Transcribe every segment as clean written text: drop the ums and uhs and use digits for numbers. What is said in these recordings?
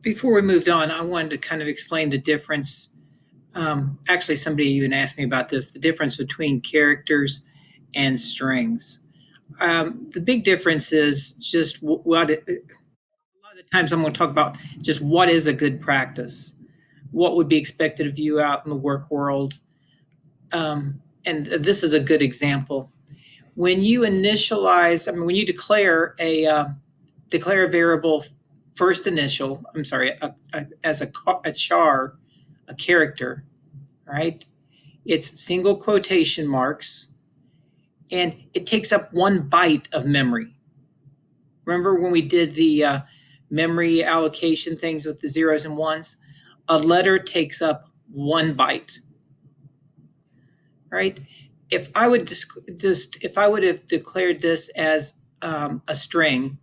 Before we moved on, I wanted to kind of explain the difference. Actually, somebody even asked me about this, the difference between characters and strings. The big difference is just what a lot of the times I'm going to talk about just what is a good practice, what would be expected of you out in the work world. And this is a good example. When you initialize, I mean, when you declare a variable first initial, I'm sorry, as a char, a character, right? It's single quotation marks, and it takes up 1 byte of memory. Remember when we did the memory allocation things with the zeros and ones? A letter takes up 1 byte, right? If I would if I would have declared this as a string,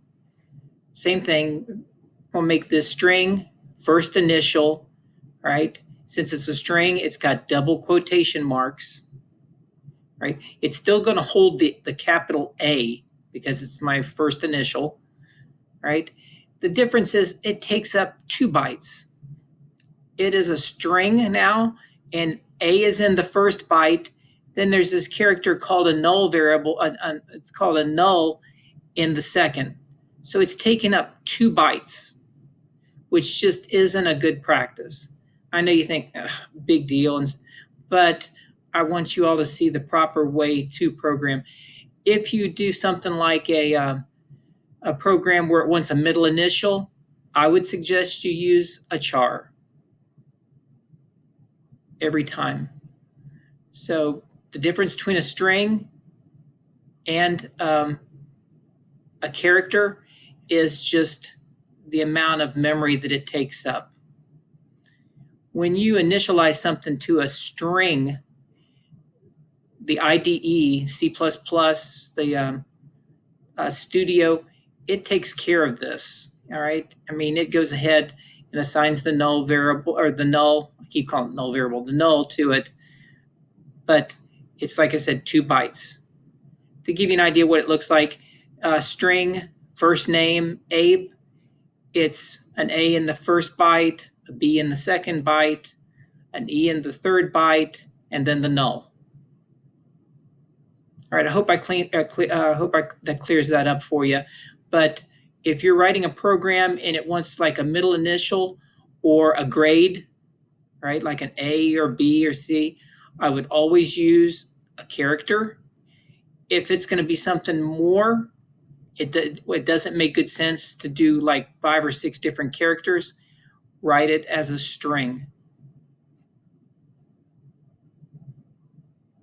same thing. We'll make this string first initial, right? Since it's a string, it's got double quotation marks, right? It's still going to hold the capital A because it's my first initial, right? The difference is it takes up 2 bytes. It is a string now, and A is in the first byte. Then there's this character called a null variable. It's called a null in the second. So it's taken up 2 bytes, which just isn't a good practice. I know you think, big deal, but I want you all to see the proper way to program. If you do something like a program where it wants a middle initial, I would suggest you use a char every time. So the difference between a string and a character is just the amount of memory that it takes up. When you initialize something to a string, the IDE, C++, the Studio, it takes care of this. All right. I mean, it goes ahead and assigns the null variable, or the null, I keep calling it null variable, the null to it. But it's, like I said, 2 bytes. To give you an idea what it looks like, string, first name, Abe, it's an A in the first byte, a B in the second byte, an E in the third byte, and then the null. All right, I hope that clears that up for you. But if you're writing a program and it wants like a middle initial or a grade, right, like an A or B or C, I would always use a character. If it's going to be something more, it doesn't make good sense to do like 5 or 6 different characters. Write it as a string.